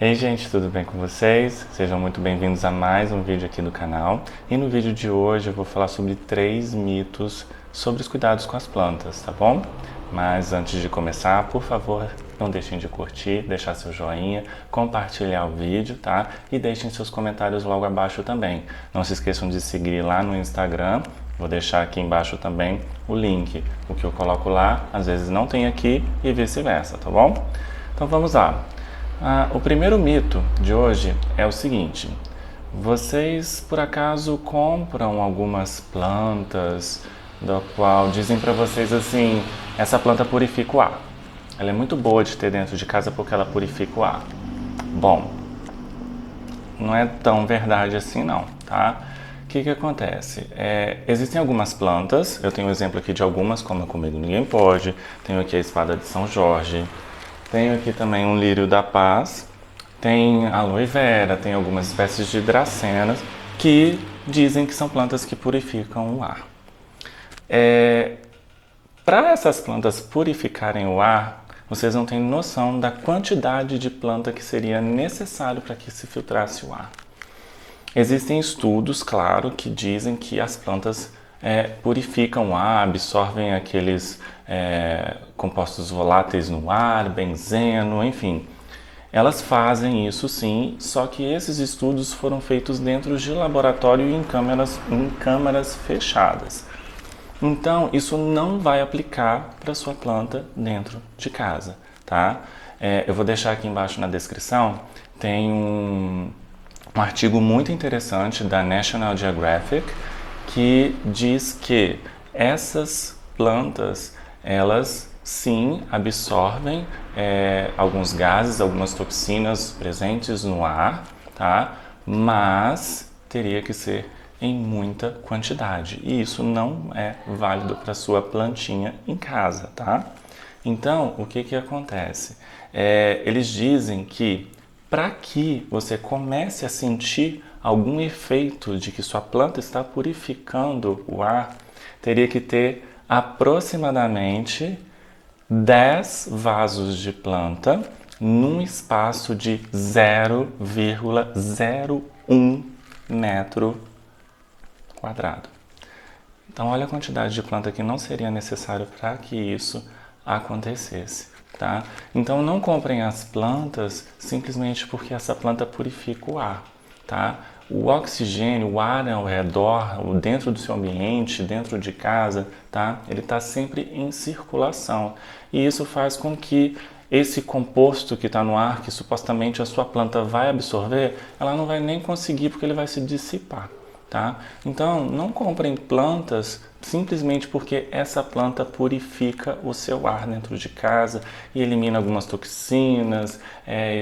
Ei gente, tudo bem com vocês? Sejam muito bem-vindos a mais um vídeo aqui do canal. E no vídeo de hoje eu vou falar sobre 3 mitos sobre os cuidados com as plantas, tá bom? Mas antes de começar, por favor, não deixem de curtir, deixar seu joinha, compartilhar o vídeo, tá? E deixem seus comentários logo abaixo também. Não se esqueçam de seguir lá no Instagram, vou deixar aqui embaixo também o link. O que eu coloco lá, às vezes não tem aqui e vice-versa, tá bom? Então vamos lá. O primeiro mito de hoje é o seguinte: vocês por acaso compram algumas plantas da qual dizem para vocês assim, essa planta purifica o ar. Ela é muito boa de ter dentro de casa porque ela purifica o ar. Bom, não é tão verdade assim não, tá? O que acontece? Existem algumas plantas, eu tenho um exemplo aqui de algumas, como Comigo Ninguém Pode, tenho aqui a espada de São Jorge, tenho aqui também um lírio da paz, tem aloe vera, tem algumas espécies de dracenas que dizem que são plantas que purificam o ar. Para essas plantas purificarem o ar, vocês não têm noção da quantidade de planta que seria necessário para que se filtrasse o ar. Existem estudos, claro, que dizem que as plantas purificam o ar, absorvem aqueles compostos voláteis no ar, benzeno, enfim. Elas fazem isso sim, só que esses estudos foram feitos dentro de laboratório e em câmaras fechadas. Então, isso não vai aplicar para sua planta dentro de casa, tá? Eu vou deixar aqui embaixo na descrição, tem um artigo muito interessante da National Geographic que diz que essas plantas, elas sim absorvem alguns gases, algumas toxinas presentes no ar, tá? Mas teria que ser em muita quantidade e isso não é válido para sua plantinha em casa, tá? Então, o que acontece? Eles dizem que para que você comece a sentir algum efeito de que sua planta está purificando o ar, teria que ter aproximadamente 10 vasos de planta num espaço de 0,01 metro quadrado. Então, olha a quantidade de planta que não seria necessário para que isso acontecesse, tá? Então, não comprem as plantas simplesmente porque essa planta purifica o ar, tá? O oxigênio, o ar ao redor, dentro do seu ambiente, dentro de casa, tá? Ele está sempre em circulação. E isso faz com que esse composto que está no ar, que supostamente a sua planta vai absorver, ela não vai nem conseguir porque ele vai se dissipar, tá? Então, não comprem plantas simplesmente porque essa planta purifica o seu ar dentro de casa e elimina algumas toxinas,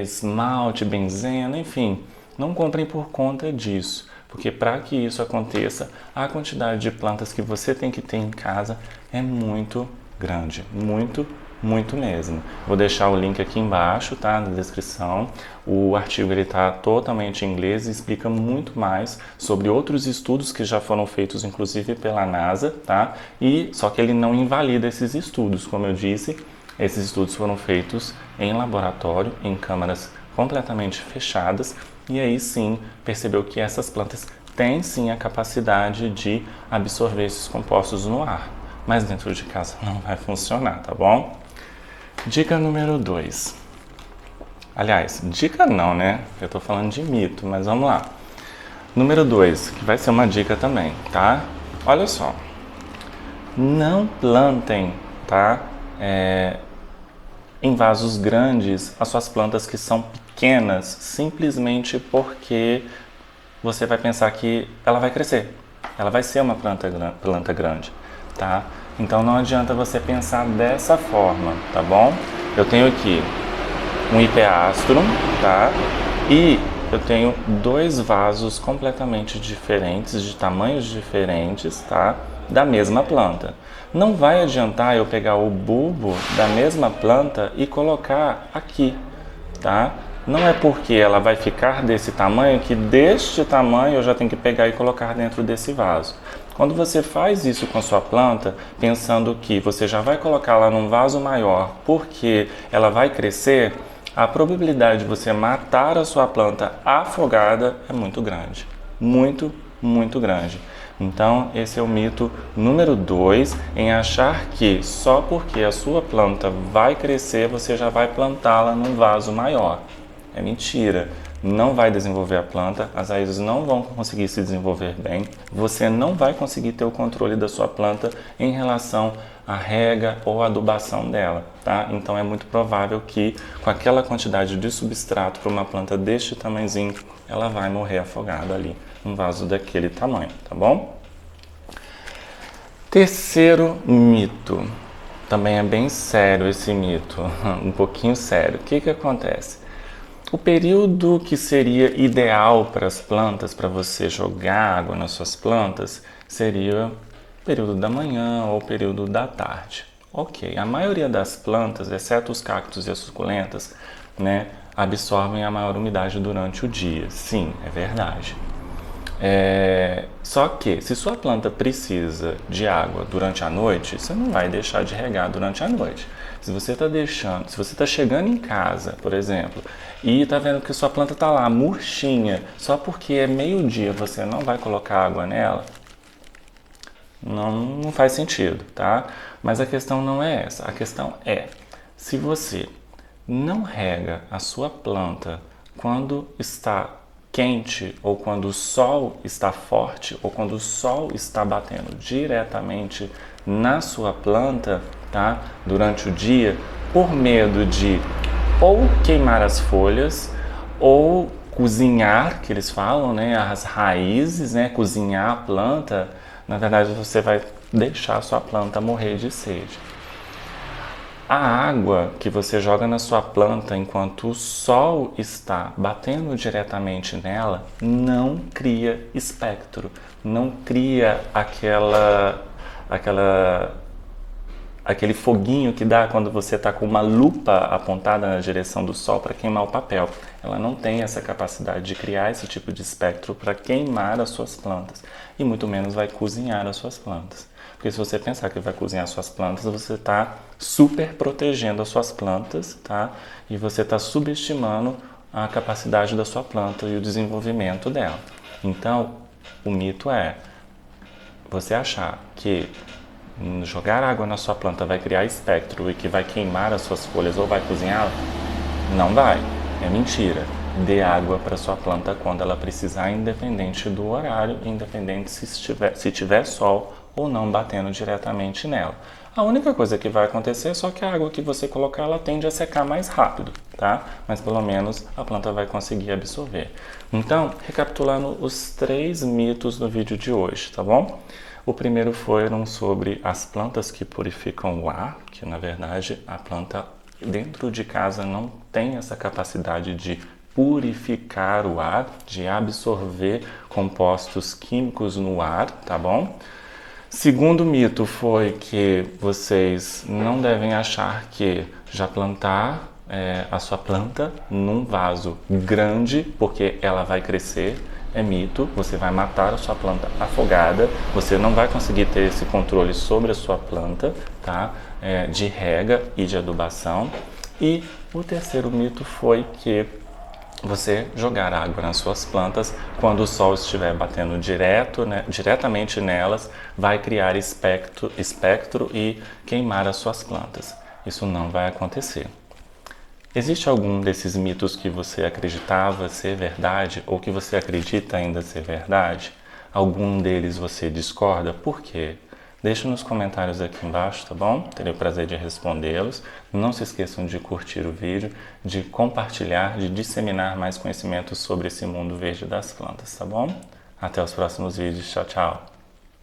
esmalte, benzeno, enfim. Não comprem por conta disso, porque para que isso aconteça, a quantidade de plantas que você tem que ter em casa é muito grande, muito mesmo. Vou deixar o link aqui embaixo, tá, na descrição. O artigo está totalmente em inglês e explica muito mais sobre outros estudos que já foram feitos, inclusive pela NASA, tá? Só que ele não invalida esses estudos, como eu disse, esses estudos foram feitos em laboratório, em câmaras completamente fechadas, e aí sim percebeu que essas plantas têm sim a capacidade de absorver esses compostos no ar, mas dentro de casa não vai funcionar, tá bom? Dica número 2. Aliás, dica não, né? Eu tô falando de mito, mas vamos lá. Número 2, que vai ser uma dica também, tá? Olha só. Não plantem, tá? Em vasos grandes as suas plantas que são pequenas, simplesmente porque você vai pensar que ela vai crescer. Ela vai ser uma planta grande, tá? Então não adianta você pensar dessa forma, tá bom? Eu tenho aqui um Hipeastrum, tá? E eu tenho 2 vasos completamente diferentes, de tamanhos diferentes, tá? Da mesma planta. Não vai adiantar eu pegar o bulbo da mesma planta e colocar aqui, tá? Não é porque ela vai ficar desse tamanho que deste tamanho eu já tenho que pegar e colocar dentro desse vaso. Quando você faz isso com a sua planta, pensando que você já vai colocá-la num vaso maior porque ela vai crescer, a probabilidade de você matar a sua planta afogada é muito grande. Muito, muito grande. Então, esse é o mito número 2, em achar que só porque a sua planta vai crescer, você já vai plantá-la num vaso maior. É mentira. Não vai desenvolver a planta, as raízes não vão conseguir se desenvolver bem, você não vai conseguir ter o controle da sua planta em relação à rega ou adubação dela, tá? Então é muito provável que com aquela quantidade de substrato para uma planta deste tamanhozinho, ela vai morrer afogada ali, num vaso daquele tamanho, tá bom? Terceiro mito, também é bem sério esse mito, um pouquinho sério. O que acontece? O período que seria ideal para as plantas, para você jogar água nas suas plantas, seria o período da manhã ou o período da tarde. Ok, a maioria das plantas, exceto os cactos e as suculentas, né, absorvem a maior umidade durante o dia. Sim, é verdade. Só que se sua planta precisa de água durante a noite, você não vai deixar de regar durante a noite. Se você está chegando em casa, por exemplo, e está vendo que sua planta está lá murchinha, só porque é meio-dia você não vai colocar água nela, não faz sentido, tá? Mas a questão não é essa. A questão é, se você não rega a sua planta quando está quente ou quando o sol está forte ou quando o sol está batendo diretamente na sua planta, tá? Durante o dia, por medo de ou queimar as folhas ou cozinhar, que eles falam, né? As raízes, né? Cozinhar a planta, na verdade você vai deixar a sua planta morrer de sede. A água que você joga na sua planta enquanto o sol está batendo diretamente nela não cria espectro, não cria aquele foguinho que dá quando você está com uma lupa apontada na direção do sol para queimar o papel. Ela não tem essa capacidade de criar esse tipo de espectro para queimar as suas plantas e muito menos vai cozinhar as suas plantas. Porque se você pensar que vai cozinhar suas plantas, você está super protegendo as suas plantas, tá? E você está subestimando a capacidade da sua planta e o desenvolvimento dela. Então, o mito é você achar que jogar água na sua planta vai criar espectro e que vai queimar as suas folhas ou vai cozinhá-la. Não vai. É mentira. Dê água para sua planta quando ela precisar, independente do horário, independente se tiver sol ou não batendo diretamente nela. A única coisa que vai acontecer é só que a água que você colocar, ela tende a secar mais rápido, tá? Mas pelo menos a planta vai conseguir absorver. Então, recapitulando os 3 mitos do vídeo de hoje, tá bom? O primeiro foram sobre as plantas que purificam o ar, que na verdade a planta dentro de casa não tem essa capacidade de purificar o ar, de absorver compostos químicos no ar, tá bom? Segundo mito foi que vocês não devem achar que já plantar a sua planta num vaso grande, porque ela vai crescer. É mito, você vai matar a sua planta afogada, você não vai conseguir ter esse controle sobre a sua planta, tá? De rega e de adubação. E o terceiro mito foi que você jogar água nas suas plantas quando o sol estiver batendo diretamente nelas, vai criar espectro e queimar as suas plantas. Isso não vai acontecer. Existe algum desses mitos que você acreditava ser verdade ou que você acredita ainda ser verdade? Algum deles você discorda? Por quê? Deixe nos comentários aqui embaixo, tá bom? Terei o prazer de respondê-los. Não se esqueçam de curtir o vídeo, de compartilhar, de disseminar mais conhecimentos sobre esse mundo verde das plantas, tá bom? Até os próximos vídeos. Tchau, tchau!